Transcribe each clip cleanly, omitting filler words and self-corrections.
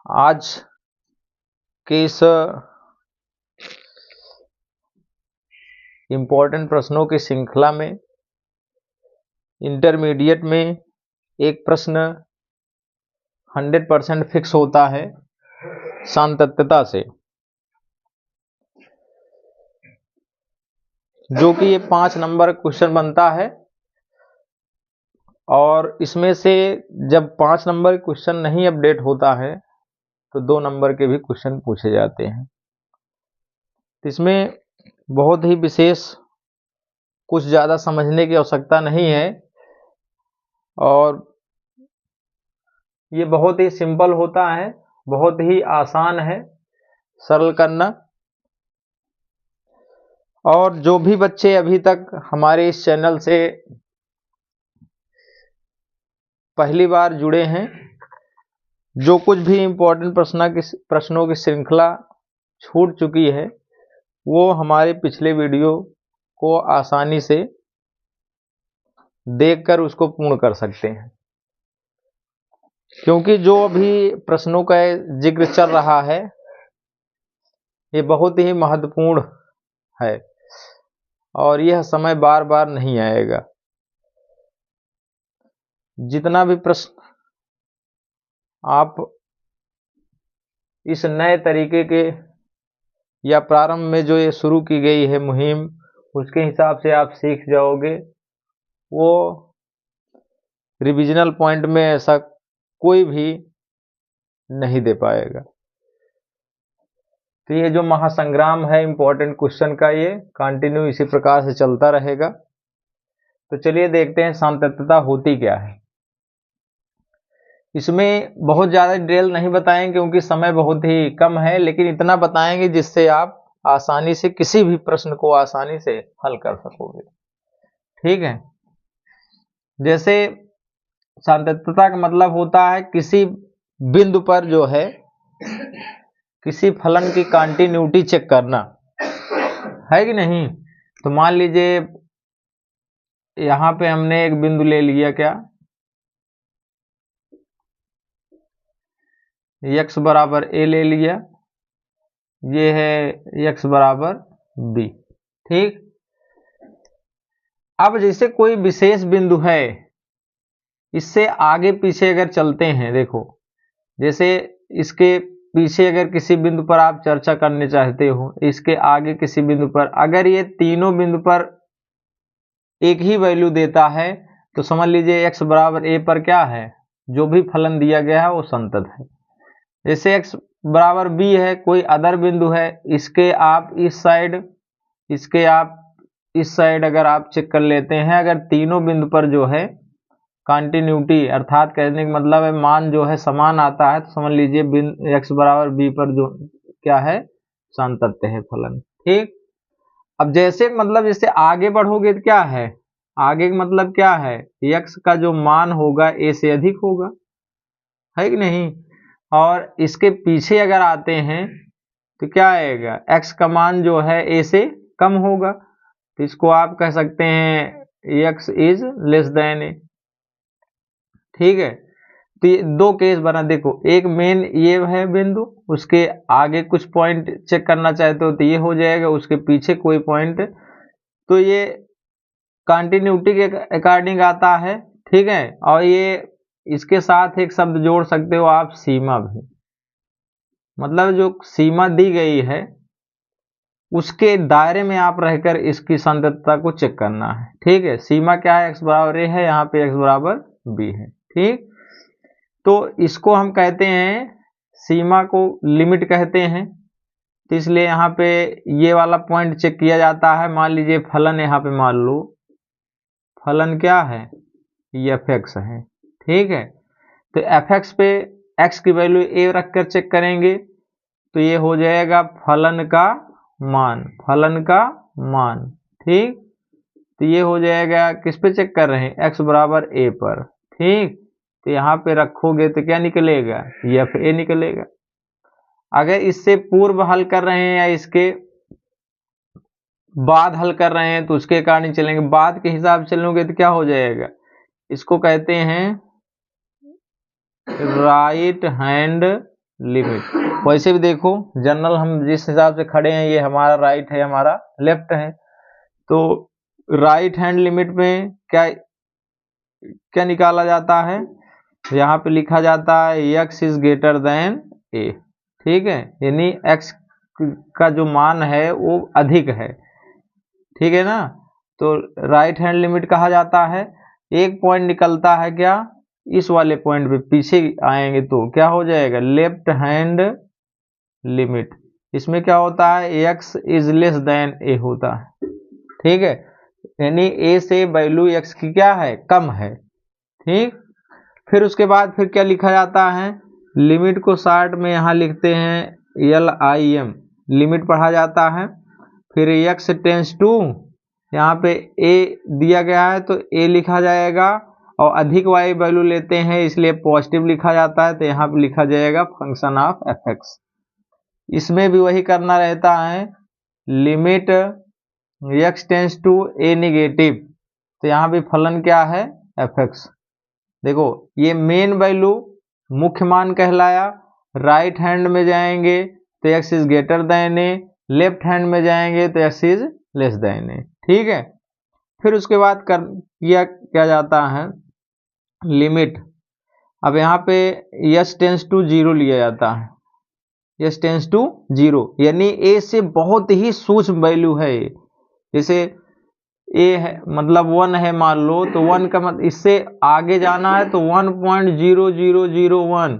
आज के इस इम्पोर्टेंट प्रश्नों की श्रृंखला में इंटरमीडिएट में एक प्रश्न 100% फिक्स होता है सातत्यता से, जो कि ये 5 नंबर क्वेश्चन बनता है। और इसमें से जब 5 नंबर क्वेश्चन नहीं अपडेट होता है तो 2 नंबर के भी क्वेश्चन पूछे जाते हैं। इसमें बहुत ही विशेष कुछ ज़्यादा समझने की आवश्यकता नहीं है और ये बहुत ही सिंपल होता है, बहुत ही आसान है सरल करना। और जो भी बच्चे अभी तक हमारे इस चैनल से पहली बार जुड़े हैं, जो कुछ भी इम्पोर्टेंट प्रश्नों की श्रृंखला छूट चुकी है वो हमारे पिछले वीडियो को आसानी से देखकर उसको पूर्ण कर सकते हैं, क्योंकि जो अभी प्रश्नों का जिक्र चल रहा है ये बहुत ही महत्वपूर्ण है और यह समय बार बार नहीं आएगा। जितना भी प्रश्न आप इस नए तरीके के या प्रारंभ में जो ये शुरू की गई है मुहिम, उसके हिसाब से आप सीख जाओगे, वो रिविजनल पॉइंट में ऐसा कोई भी नहीं दे पाएगा। तो ये जो महासंग्राम है इम्पोर्टेंट क्वेश्चन का, ये कंटिन्यू इसी प्रकार से चलता रहेगा। तो चलिए देखते हैं सातत्यता होती क्या है। इसमें बहुत ज़्यादा डिटेल नहीं बताएंगे क्योंकि समय बहुत ही कम है, लेकिन इतना बताएंगे जिससे आप आसानी से किसी भी प्रश्न को आसानी से हल कर सकोगे। ठीक है, जैसे सातत्यता का मतलब होता है किसी बिंदु पर जो है किसी फलन की कंटिन्यूटी चेक करना, है कि नहीं। तो मान लीजिए यहां पे हमने एक बिंदु ले लिया, क्या x बराबर a ले लिया, ये है x बराबर b। ठीक, अब जैसे कोई विशेष बिंदु है, इससे आगे पीछे अगर चलते हैं, देखो जैसे इसके पीछे अगर किसी बिंदु पर आप चर्चा करने चाहते हो, इसके आगे किसी बिंदु पर, अगर ये तीनों बिंदु पर एक ही वैल्यू देता है तो समझ लीजिए x बराबर a पर क्या है, जो भी फलन दिया गया है वो संतत है। जैसे x बराबर b है, कोई अदर बिंदु है, इसके आप इस साइड, इसके आप इस साइड अगर आप चेक कर लेते हैं, अगर तीनों बिंदु पर जो है कंटिन्यूटी, अर्थात कहने का मतलब है मान जो है समान आता है, तो समझ लीजिए x बराबर b पर जो क्या है, सातत्य है फलन। ठीक, अब जैसे मतलब जैसे आगे बढ़ोगे तो क्या है, आगे का मतलब क्या है, x का जो मान होगा a से अधिक होगा, है कि नहीं। और इसके पीछे अगर आते हैं तो क्या आएगा, x का मान जो है a से कम होगा, तो इसको आप कह सकते हैं x is less than a। ठीक है, तो ये दो केस बना, देखो एक मेन ये है बिंदु, उसके आगे कुछ पॉइंट चेक करना चाहते हो तो ये हो जाएगा, उसके पीछे कोई पॉइंट, तो ये कंटिन्यूटी के अकॉर्डिंग आता है। ठीक है, और ये इसके साथ एक शब्द जोड़ सकते हो आप, सीमा भी, मतलब जो सीमा दी गई है उसके दायरे में आप रहकर इसकी संततता को चेक करना है। ठीक है, सीमा क्या है, x बराबर a है, यहाँ पे x बराबर b है। ठीक, तो इसको हम कहते हैं, सीमा को लिमिट कहते हैं, तो इसलिए यहाँ पे ये वाला पॉइंट चेक किया जाता है। मान लीजिए फलन, यहाँ पे मान लो फलन क्या है, ये fx है। ठीक है, तो fx पे x की वैल्यू a रखकर चेक करेंगे तो ये हो जाएगा फलन का मान, फलन का मान। ठीक, तो ये हो जाएगा, किस पे चेक कर रहे हैं, x बराबर a पर। ठीक, तो यहाँ पे रखोगे तो क्या निकलेगा, ये fa निकलेगा। अगर इससे पूर्व हल कर रहे हैं या इसके बाद हल कर रहे हैं तो उसके कारण चलेंगे, बाद के हिसाब से चलोगे तो क्या हो जाएगा, इसको कहते हैं राइट हैंड लिमिट। वैसे भी देखो जनरल हम जिस हिसाब से खड़े हैं ये हमारा राइट है, हमारा लेफ्ट है, तो राइट हैंड लिमिट में क्या क्या निकाला जाता है, यहाँ पे लिखा जाता है x is greater than a, ठीक है, यानी x का जो मान है वो अधिक है, ठीक है ना। तो राइट हैंड लिमिट कहा जाता है। एक पॉइंट निकलता है क्या, इस वाले पॉइंट पे पीछे आएंगे तो क्या हो जाएगा, लेफ्ट हैंड लिमिट। इसमें क्या होता है, x is less than a होता है, ठीक है, यानी a से वैल्यू x की क्या है, कम है, ठीक। फिर उसके बाद फिर क्या लिखा जाता है, लिमिट को शॉर्ट में यहाँ लिखते हैं LIM, लिमिट पढ़ा जाता है। फिर x टेंस टू, यहाँ पे a दिया गया है तो a लिखा जाएगा, और अधिक y वैल्यू लेते हैं इसलिए पॉजिटिव लिखा जाता है, तो यहाँ पे लिखा जाएगा फंक्शन ऑफ fx। इसमें भी वही करना रहता है, limit x tends to a negative, तो यहाँ भी फलन क्या है, fx। देखो ये मेन वैल्यू मुख्य मान कहलाया, राइट हैंड में जाएंगे तो x is greater than a, left hand में जाएंगे तो x is less than a, ठीक है। फिर उसके बाद किया जाता है लिमिट, अब यहाँ पे s टेंस टू 0 लिया जाता है, s टेंस टू 0 यानी a से बहुत ही सूक्ष्म वैल्यू है, जैसे a है मतलब 1 है मान लो, तो 1 का मतलब इससे आगे जाना है तो 1.00001,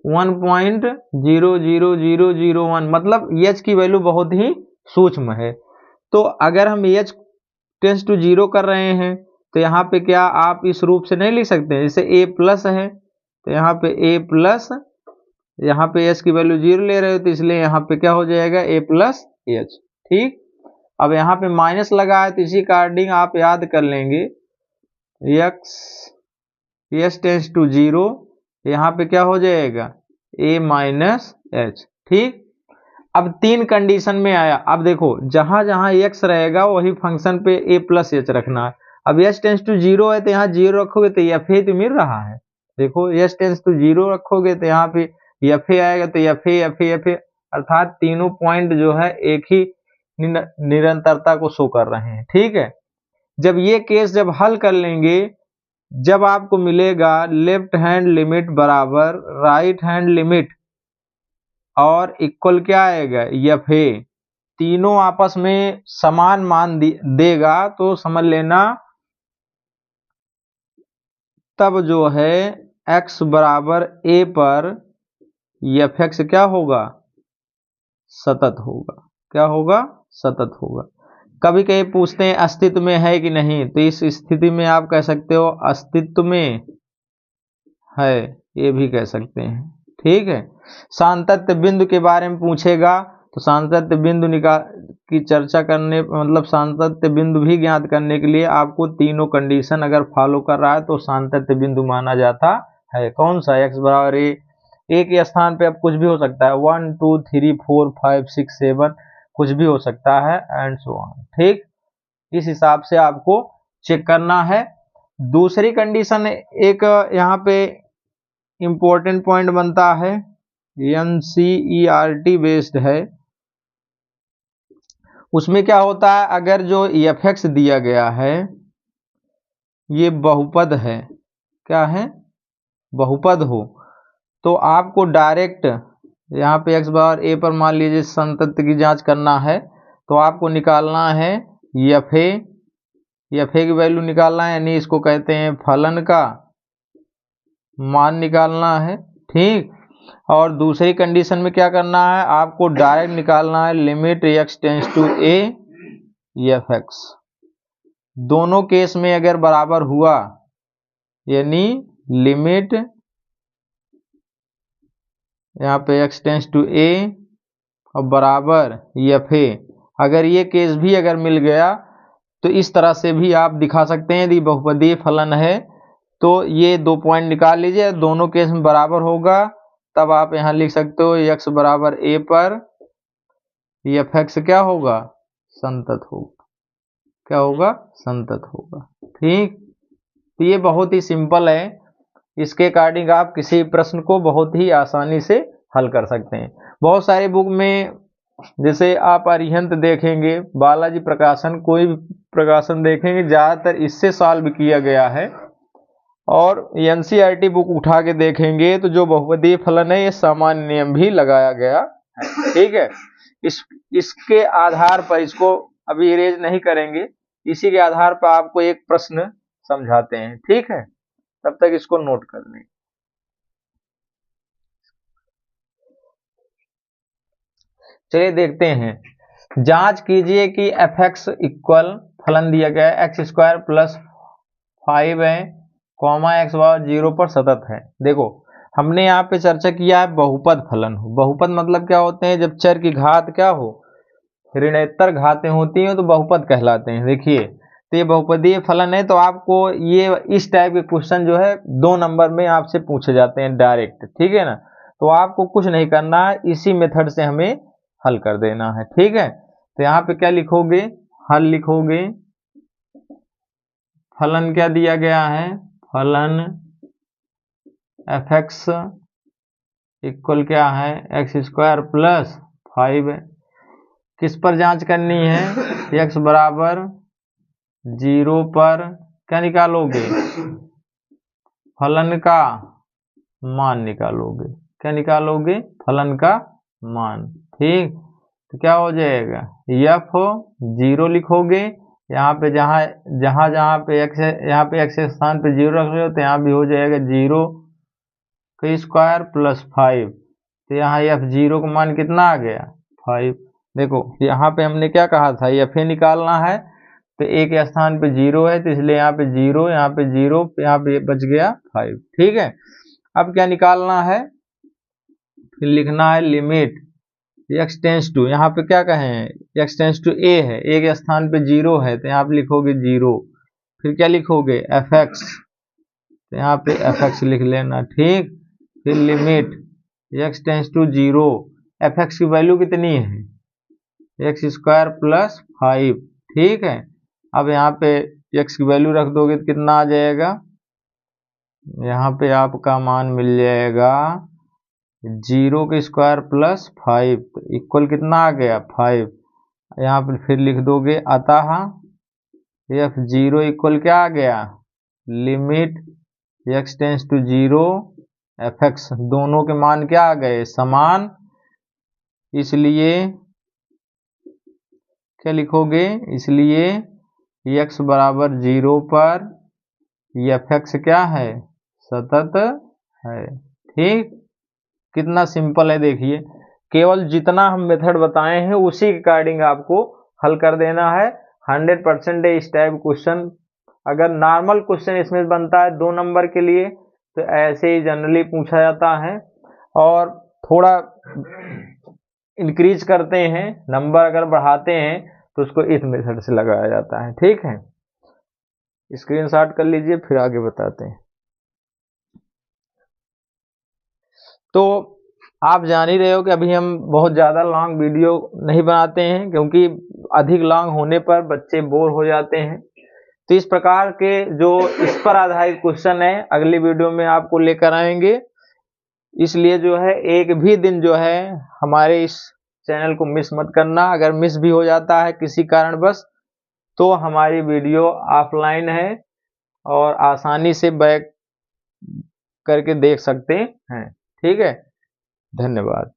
1.00001 मतलब h की वैल्यू बहुत ही सूक्ष्म है। तो अगर हम h टेंस टू 0 कर रहे हैं तो यहाँ पे क्या आप इस रूप से नहीं लिख सकते, जैसे a प्लस है तो यहाँ पे a प्लस, यहाँ पे h की वैल्यू 0 ले रहे हो तो इसलिए यहाँ पे क्या हो जाएगा, a प्लस h, ठीक। अब यहाँ पे माइनस लगा है तो इसी अकॉर्डिंग आप याद कर लेंगे, s टेंस टू 0, यहाँ पे क्या हो जाएगा, a माइनस h, ठीक। अब तीन कंडीशन में आया, अब देखो जहां जहां x रहेगा वही फंक्शन पे a प्लस h रखना है। अब s टेंस टू 0 है तो यहाँ 0 रखोगे तो fa तो मिल रहा है, देखो s टेंस टू 0 रखोगे तो यहाँ पे fa आएगा, तो fa अर्थात तीनों पॉइंट जो है एक ही निरंतरता को शो कर रहे हैं, ठीक है। जब ये केस जब हल कर लेंगे, जब आपको मिलेगा लेफ्ट हैंड लिमिट बराबर राइट हैंड लिमिट और इक्वल क्या आएगा, fa, तीनों आपस में समान मान देगा तो समझ लेना तब जो है x बराबर a पर fx क्या होगा, सतत होगा, क्या होगा, सतत होगा। कभी कभी पूछते हैं अस्तित्व में है कि नहीं, तो इस स्थिति में आप कह सकते हो अस्तित्व में है, ये भी कह सकते हैं, ठीक है। सातत्य बिंदु के बारे में पूछेगा तो सातत्य बिंदु की चर्चा करने मतलब सातत्य बिंदु भी ज्ञात करने के लिए आपको तीनों कंडीशन अगर फॉलो कर रहा है तो सातत्य बिंदु माना जाता है। कौन सा, x बराबर a, एक स्थान पे अब कुछ भी हो सकता है, 1 2 3 4 5 6 7 कुछ भी हो सकता है एंड सो ऑन, ठीक। इस हिसाब से आपको चेक करना है। दूसरी कंडीशन एक यहाँ पे इंपॉर्टेंट पॉइंट बनता है, NCERT बेस्ड है, उसमें क्या होता है, अगर जो fx दिया गया है ये बहुपद है, क्या है, बहुपद हो, तो आपको डायरेक्ट यहाँ पे x बराबर a पर मान लीजिए संतत्य की जांच करना है तो आपको निकालना है fa की वैल्यू निकालना है, यानी इसको कहते हैं फलन का मान निकालना है, ठीक। और दूसरी कंडीशन में क्या करना है, आपको डायरेक्ट निकालना है limit x tends to a fx। दोनों केस में अगर बराबर हुआ यानी लिमिट यहाँ पे x टेंस टू a और बराबर fa, अगर ये केस भी अगर मिल गया तो इस तरह से भी आप दिखा सकते हैं यदि बहुपदीय फलन है तो ये दो पॉइंट निकाल लीजिए, दोनों केस में बराबर होगा तब आप यहाँ लिख सकते हो x बराबर a पर fx क्या होगा, संतत होगा, क्या होगा, संतत होगा, ठीक। तो ये बहुत ही सिंपल है, इसके अकॉर्डिंग आप किसी प्रश्न को बहुत ही आसानी से हल कर सकते हैं। बहुत सारी बुक में, जैसे आप अरिहंत देखेंगे, बालाजी प्रकाशन, कोई भी प्रकाशन देखेंगे, ज़्यादातर इससे सॉल्व किया गया है। और एनसीईआरटी बुक उठा के देखेंगे तो जो बहुपदीय फलन है ये सामान्य नियम भी लगाया गया है। ठीक है, इसके आधार पर, इसको अभी इरेज नहीं करेंगे, इसी के आधार पर आपको एक प्रश्न समझाते हैं। ठीक है, तब तक इसको नोट कर लें। चलिए देखते हैं। जांच कीजिए कि एफ एक्स इक्वल फलन दिया गया है एक्स स्क्वायर प्लस 5 है कॉमा एक्स बराबर 0 पर सतत है। देखो हमने यहाँ पे चर्चा किया है बहुपद फलन हो। बहुपद मतलब क्या होते हैं, जब चर की घात क्या हो, ऋणोत्तर घातें होती हैं तो बहुपद कहलाते हैं। देखिए तो ये बहुपदीय फलन है, तो आपको ये इस टाइप के क्वेश्चन जो है 2 नंबर में आपसे पूछे जाते हैं डायरेक्ट। ठीक है ना, तो आपको कुछ नहीं करना है, इसी मेथड से हमें हल कर देना है। ठीक है, तो यहाँ पे क्या लिखोगे, हल लिखोगे। फलन क्या दिया गया है, फलन एफ एक्स इक्वल क्या है एक्स स्क्वायर प्लस 5 है। किस पर जांच करनी है, एक्स बराबर 0 पर क्या निकालोगे, फलन का मान निकालोगे। क्या निकालोगे, फलन का मान। ठीक, तो क्या हो जाएगा, एफ 0 लिखोगे। यहाँ पे जहाँ पे एक्स है, यहाँ पे एक्स के स्थान पे 0 रख रहे हो तो यहाँ भी हो जाएगा 0 का स्क्वायर प्लस 5। तो यहाँ एफ 0 का मान कितना आ गया, 5। देखो यहाँ पे हमने क्या कहा था, एफ ए निकालना है, तो ए के स्थान पे 0 है तो इसलिए यहाँ पे 0, यहाँ पे 0, यहाँ पे बच गया 5। ठीक है, अब क्या निकालना है, फिर लिखना है लिमिट एक्स टेंस टू, यहाँ पे क्या कहें, एक्स टेंस टू ए है, ए के स्थान पे 0 है तो यहाँ पे लिखोगे 0। फिर क्या लिखोगे, एफ एक्स, तो यहाँ पे एफ एक्स लिख लेना। ठीक, फिर limit X tends to 0, F X की वैल्यू कितनी है, एक्स स्क्वायर प्लस 5। ठीक है, अब यहाँ पे एक्स की वैल्यू रख दोगे तो कितना आ जाएगा, यहाँ पे आपका मान मिल जाएगा 0 के स्क्वायर प्लस 5, तो इक्वल कितना आ गया 5। यहाँ पर फिर लिख दोगे अतः एफ 0 इक्वल क्या आ गया, limit X tends to 0 F X, दोनों के मान क्या आ गए, समान। इसलिए क्या लिखोगे, इसलिए एक्स बराबर 0 पर एफ एक्स क्या है, सतत है। ठीक, कितना सिंपल है, देखिए केवल जितना हम मेथड बताए हैं उसी के अकॉर्डिंग आपको हल कर देना है। 100% इस टाइप क्वेश्चन, अगर नॉर्मल क्वेश्चन इसमें बनता है 2 नंबर के लिए तो ऐसे ही जनरली पूछा जाता है, और थोड़ा इंक्रीज करते हैं नंबर, अगर बढ़ाते हैं तो उसको इस मेथड से लगाया जाता है। ठीक है, स्क्रीनशॉट कर लीजिए, फिर आगे बताते हैं। तो आप जान ही रहे हो कि अभी हम बहुत ज़्यादा लॉन्ग वीडियो नहीं बनाते हैं, क्योंकि अधिक लॉन्ग होने पर बच्चे बोर हो जाते हैं। तो इस प्रकार के जो इस पर आधारित क्वेश्चन है अगली वीडियो में आपको लेकर आएंगे। इसलिए जो है एक भी दिन जो है हमारे इस चैनल को मिस मत करना। अगर मिस भी हो जाता है किसी कारणवश तो हमारी वीडियो ऑफलाइन है और आसानी से बैक करके देख सकते हैं। ठीक है, धन्यवाद।